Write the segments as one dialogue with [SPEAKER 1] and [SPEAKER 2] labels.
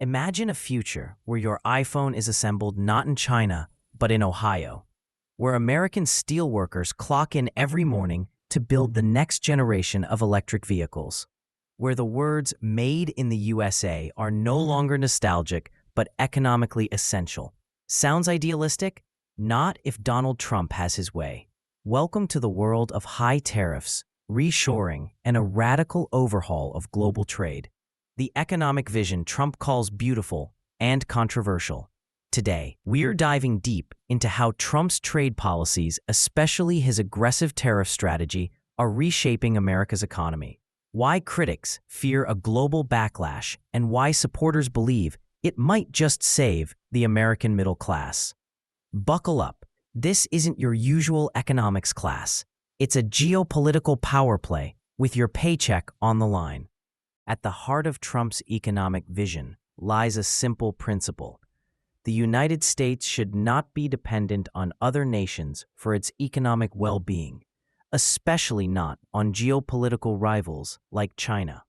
[SPEAKER 1] Imagine a future where your iPhone is assembled not in China, but in Ohio, where American steelworkers clock in every morning to build the next generation of electric vehicles, where the words "made in the USA" are no longer nostalgic, but economically essential. Sounds idealistic? Not if Donald Trump has his way. Welcome to the world of high tariffs, reshoring, and a radical overhaul of global trade. The economic vision Trump calls beautiful and controversial. Today, we're diving deep into how Trump's trade policies, especially his aggressive tariff strategy, are reshaping America's economy. Why critics fear a global backlash and why supporters believe it might just save the American middle class. Buckle up. This isn't your usual economics class. It's a geopolitical power play with your paycheck on the line. At the heart of Trump's economic vision lies a simple principle. The United States should not be dependent on other nations for its economic well-being, especially not on geopolitical rivals like China.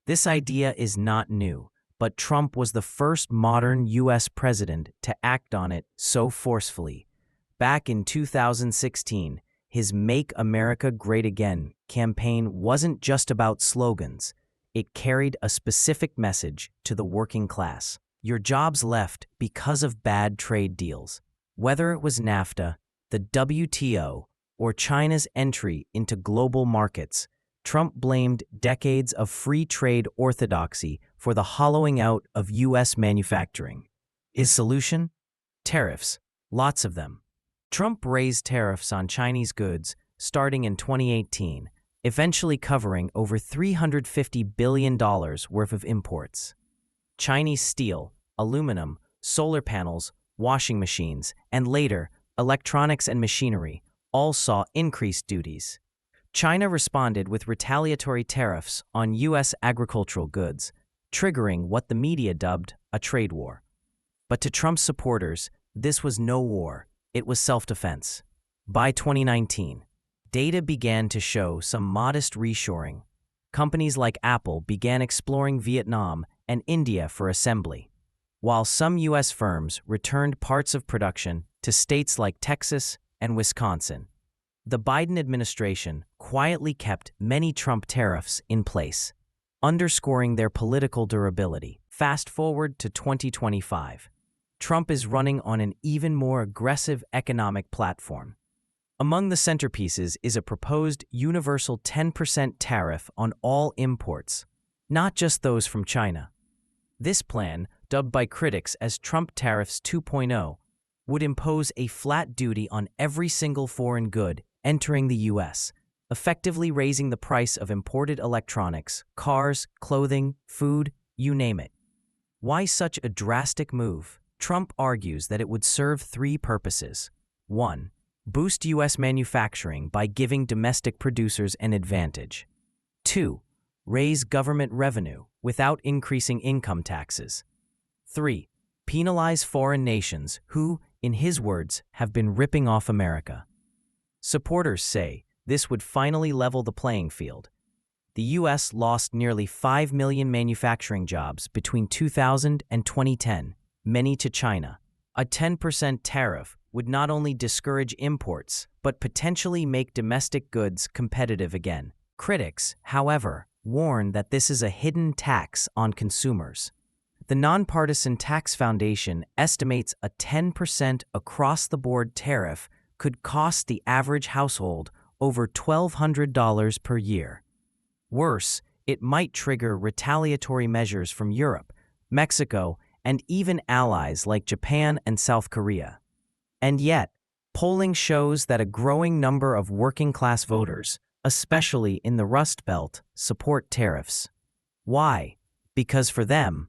[SPEAKER 1] This idea is not new, but Trump was the first modern U.S. president to act on it so forcefully. Back in 2016, his Make America Great Again campaign wasn't just about slogans. It carried a specific message to the working class. Your jobs left because of bad trade deals. Whether it was NAFTA, the WTO, or China's entry into global markets, Trump blamed decades of free trade orthodoxy for the hollowing out of U.S. manufacturing. His solution? Tariffs. Lots of them. Trump raised tariffs on Chinese goods starting in 2018, eventually covering over $350 billion worth of imports. Chinese steel, aluminum, solar panels, washing machines, and later, electronics and machinery all saw increased duties. China responded with retaliatory tariffs on U.S. agricultural goods, triggering what the media dubbed a trade war. But to Trump's supporters, this was no war, it was self-defense. By 2019, data began to show some modest reshoring. Companies like Apple began exploring Vietnam and India for assembly, while some U.S. firms returned parts of production to states like Texas and Wisconsin. The Biden administration quietly kept many Trump tariffs in place, underscoring their political durability. Fast forward to 2025. Trump is running on an even more aggressive economic platform. Among the centerpieces is a proposed universal 10% tariff on all imports, not just those from China. This plan, dubbed by critics as Trump Tariffs 2.0, would impose a flat duty on every single foreign good entering the U.S., effectively raising the price of imported electronics, cars, clothing, food, you name it. Why such a drastic move? Trump argues that it would serve three purposes. 1. Boost U.S. manufacturing by giving domestic producers an advantage. 2. Raise government revenue without increasing income taxes. 3. Penalize foreign nations who, in his words, have been ripping off America. Supporters say this would finally level the playing field. The U.S. lost nearly 5 million manufacturing jobs between 2000 and 2010, many to China. A 10% tariff would not only discourage imports, but potentially make domestic goods competitive again. Critics, however, warn that this is a hidden tax on consumers. The Nonpartisan Tax Foundation estimates a 10% across-the-board tariff could cost the average household over $1,200 per year. Worse, it might trigger retaliatory measures from Europe, Mexico, and even allies like Japan and South Korea. And yet, polling shows that a growing number of working-class voters, especially in the Rust Belt, support tariffs. Why? Because for them,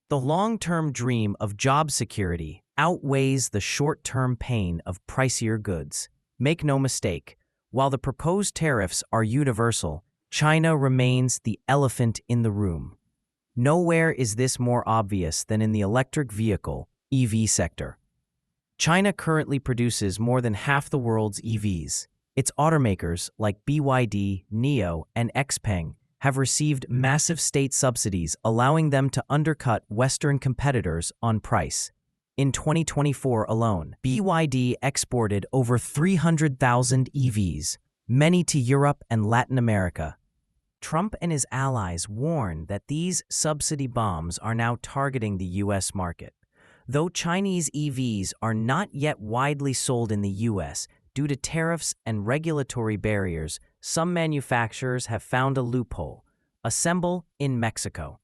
[SPEAKER 1] the long-term dream of job security outweighs the short-term pain of pricier goods. Make no mistake, while the proposed tariffs are universal, China remains the elephant in the room. Nowhere is this more obvious than in the electric vehicle (EV) sector. China currently produces more than half the world's EVs. Its automakers like BYD, NIO, and XPeng have received massive state subsidies, allowing them to undercut Western competitors on price. In 2024 alone, BYD exported over 300,000 EVs, many to Europe and Latin America. Trump and his allies warn that these subsidy bombs are now targeting the U.S. market. Though Chinese EVs are not yet widely sold in the U.S. due to tariffs and regulatory barriers, some manufacturers have found a loophole: assemble in Mexico.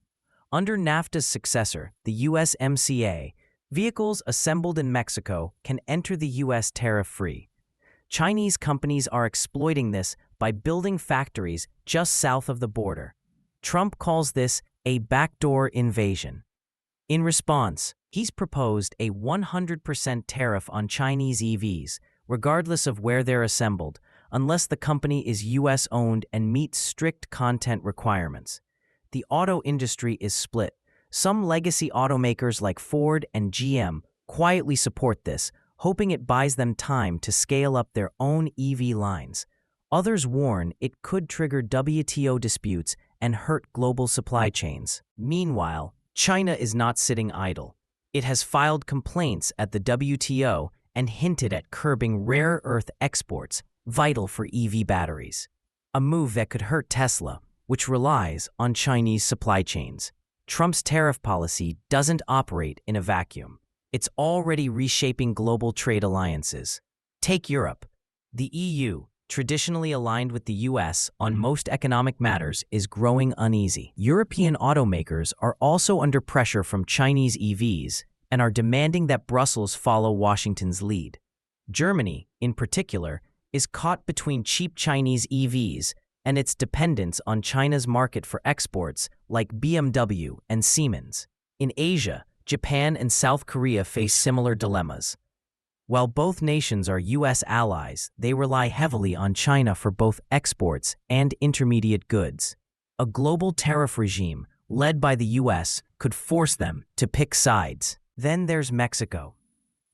[SPEAKER 1] Under NAFTA's successor, the USMCA, vehicles assembled in Mexico can enter the U.S. tariff-free. Chinese companies are exploiting this by building factories just south of the border. Trump calls this a backdoor invasion. In response, he's proposed a 100% tariff on Chinese EVs, regardless of where they're assembled, unless the company is U.S.-owned and meets strict content requirements. The auto industry is split. Some legacy automakers like Ford and GM quietly support this, hoping it buys them time to scale up their own EV lines. Others warn it could trigger WTO disputes and hurt global supply chains. Meanwhile, China is not sitting idle. It has filed complaints at the WTO and hinted at curbing rare earth exports, vital for EV batteries. A move that could hurt Tesla, which relies on Chinese supply chains. Trump's tariff policy doesn't operate in a vacuum. It's already reshaping global trade alliances. Take Europe. The EU, traditionally aligned with the US on most economic matters, is growing uneasy. European automakers are also under pressure from Chinese EVs and are demanding that Brussels follow Washington's lead. Germany, in particular, is caught between cheap Chinese EVs and its dependence on China's market for exports like BMW and Siemens. In Asia, Japan and South Korea face similar dilemmas. While both nations are U.S. allies, they rely heavily on China for both exports and intermediate goods. A global tariff regime, led by the U.S., could force them to pick sides. Then there's Mexico.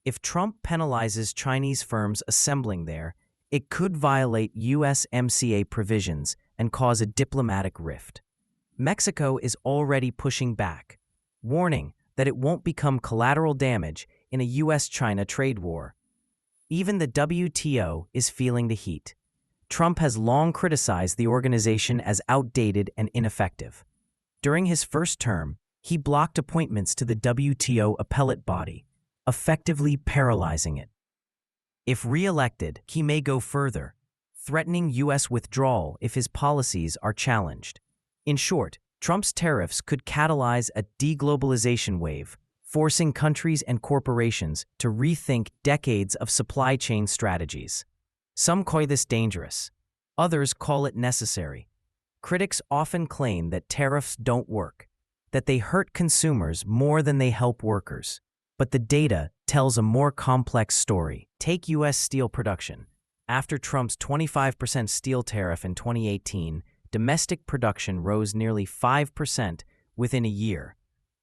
[SPEAKER 1] If Trump penalizes Chinese firms assembling there, it could violate USMCA provisions and cause a diplomatic rift. Mexico is already pushing back, warning that it won't become collateral damage in a U.S.-China trade war. Even the WTO is feeling the heat. Trump has long criticized the organization as outdated and ineffective. During his first term, he blocked appointments to the WTO appellate body, effectively paralyzing it. If re-elected, he may go further, threatening U.S. withdrawal if his policies are challenged. In short, Trump's tariffs could catalyze a deglobalization wave, forcing countries and corporations to rethink decades of supply chain strategies. Some call this dangerous. Others call it necessary. Critics often claim that tariffs don't work, that they hurt consumers more than they help workers. But the data tells a more complex story. Take U.S. steel production. After Trump's 25% steel tariff in 2018, domestic production rose nearly 5% within a year.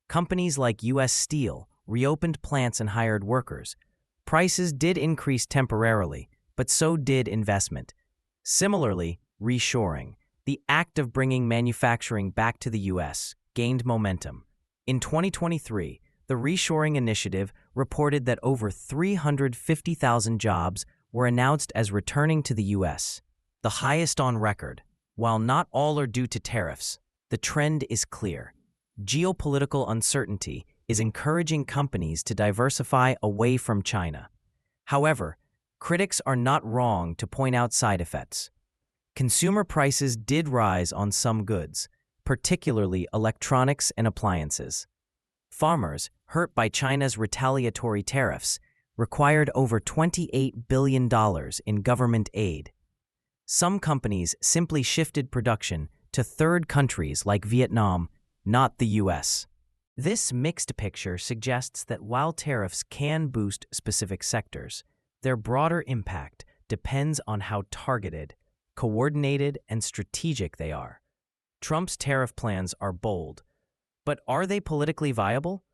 [SPEAKER 1] Companies like U.S. Steel reopened plants and hired workers. Prices did increase temporarily, but so did investment. Similarly, reshoring, the act of bringing manufacturing back to the U.S., gained momentum. In 2023, the reshoring initiative reported that over 350,000 jobs were announced as returning to the U.S., the highest on record. While not all are due to tariffs, the trend is clear. Geopolitical uncertainty is encouraging companies to diversify away from China. However, critics are not wrong to point out side effects. Consumer prices did rise on some goods, particularly electronics and appliances. Farmers, hurt by China's retaliatory tariffs, required over $28 billion in government aid. Some companies simply shifted production to third countries like Vietnam, not the U.S. This mixed picture suggests that while tariffs can boost specific sectors, their broader impact depends on how targeted, coordinated, and strategic they are. Trump's tariff plans are bold, but are they politically viable?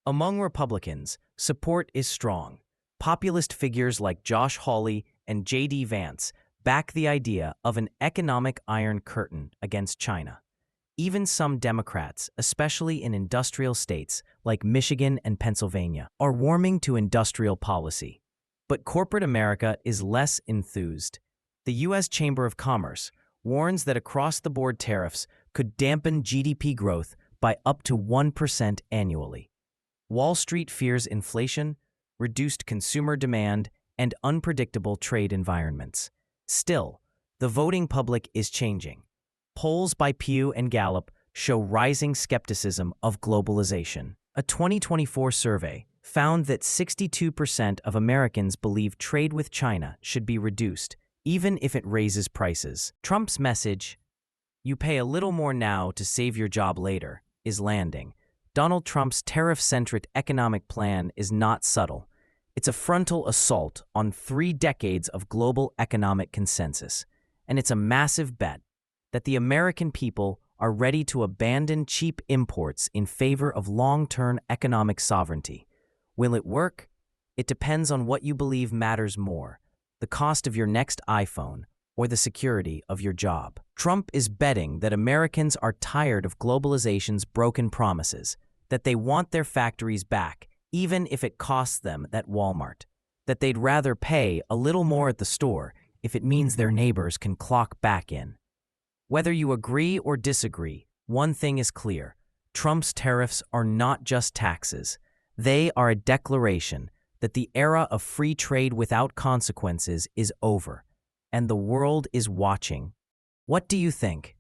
[SPEAKER 1] Among Republicans, support is strong. Populist figures like Josh Hawley and J.D. Vance back the idea of an economic iron curtain against China. Even some Democrats, especially in industrial states like Michigan and Pennsylvania, are warming to industrial policy. But corporate America is less enthused. The U.S. Chamber of Commerce warns that across-the-board tariffs could dampen GDP growth by up to 1% annually. Wall Street fears inflation, reduced consumer demand, and unpredictable trade environments. Still, the voting public is changing. Polls by Pew and Gallup show rising skepticism of globalization. A 2024 survey found that 62% of Americans believe trade with China should be reduced, even if it raises prices. Trump's message, "You pay a little more now to save your job later," is landing. Donald Trump's tariff-centric economic plan is not subtle. It's a frontal assault on 3 decades of global economic consensus, and it's a massive bet that the American people are ready to abandon cheap imports in favor of long-term economic sovereignty. Will it work? It depends on what you believe matters more, the cost of your next iPhone or the security of your job. Trump is betting that Americans are tired of globalization's broken promises, that they want their factories back, even if it costs them at Walmart, that they'd rather pay a little more at the store if it means their neighbors can clock back in. Whether you agree or disagree, one thing is clear: Trump's tariffs are not just taxes. They are a declaration that the era of free trade without consequences is over, and the world is watching. What do you think?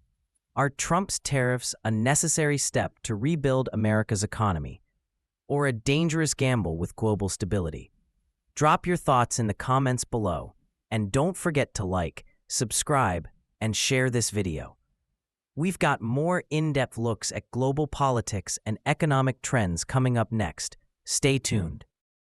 [SPEAKER 1] Are Trump's tariffs a necessary step to rebuild America's economy, or a dangerous gamble with global stability? Drop your thoughts in the comments below, and don't forget to like, subscribe, and share this video. We've got more in-depth looks at global politics and economic trends coming up next. Stay tuned.